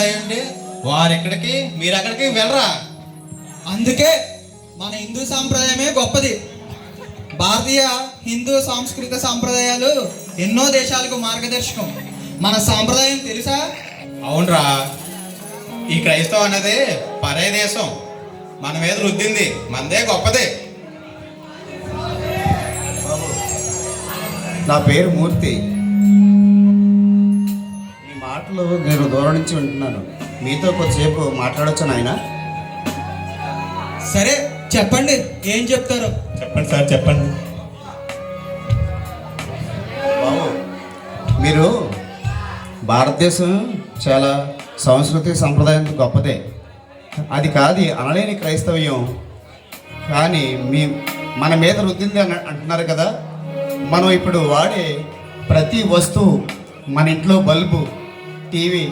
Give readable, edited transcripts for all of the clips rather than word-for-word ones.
అంటే వారు ఎక్కడికి మీరు అక్కడికి వెళ్ళరా. అందుకే మన హిందూ సాంప్రదాయమే గొప్పది. భారతీయ హిందూ సాంస్కృతిక సాంప్రదాయాలు ఎన్నో దేశాలకు మార్గదర్శకం. మన సాంప్రదాయం తెలుసా? అవునరా, ఈ క్రైస్తవం అన్నది పరే దేశం మన మీద రుద్దింది, మనదే గొప్పది. నా పేరు మూర్తి. మీ మాటలు నేను దూరం నుంచి వింటున్నాను. మీతో కొద్దిసేపు మాట్లాడొచ్చు నాయన? సరే చెప్పండి, ఏం చెప్తారో. చెప్పండి సార్, చెప్పండి. బాబు, మీరు భారతదేశం చాలా సంస్కృతి సంప్రదాయం గొప్పదే. అది కాదు అనలేని క్రైస్తవ్యం. కానీ మన మీద రుద్దింది అని అంటున్నారు కదా. మనం ఇప్పుడు వాడే ప్రతి వస్తువు, మన ఇంట్లో బల్బు, టీవీ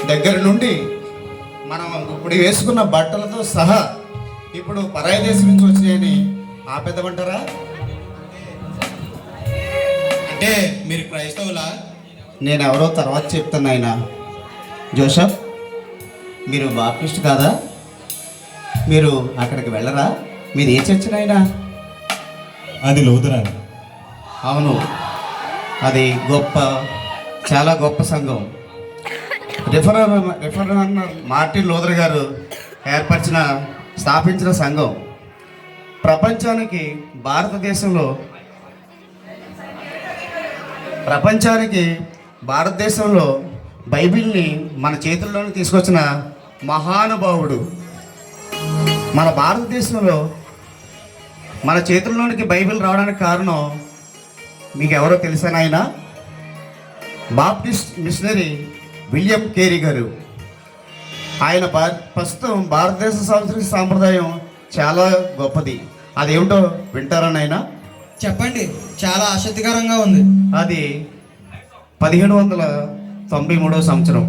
దగ్గర నుండి మనం ఇప్పుడు వేసుకున్న బట్టలతో సహా ఇప్పుడు పరాయి దేశం నుంచి వచ్చినాయని ఆపేద్దామంటారా? అంటే మీరు క్రైస్తవులా? నేను ఎవరో తర్వాత చెప్తాను ఆయన. జోసఫ్, మీరు బాప్టిస్ట్ కాదా? మీరు అక్కడికి వెళ్ళరా? మీరు ఏ చర్చ్ నాయనా? అది లూథరన్. అవును, అది చాలా గొప్ప సంఘం. రిఫరెండర్ మార్టిన్ లూథర్ గారు స్థాపించిన సంఘం. ప్రపంచానికి భారతదేశంలో బైబిల్ని మన చేతుల్లోకి తీసుకొచ్చిన మహానుభావుడు. మన భారతదేశంలో మన చేతుల్లోనికి బైబిల్ రావడానికి కారణం మీకు ఎవరో తెలుసా నాయన? బాప్టిస్ట్ మిషనరీ విలియం కేరీ గారు. ఆయన ప్రస్తుతం భారతదేశ సంస్కృతి సాంప్రదాయం చాలా గొప్పది. అదేమిటో వింటారా నాయన? చెప్పండి, చాలా ఆసక్తికరంగా ఉంది. అది 1793 సంవత్సరం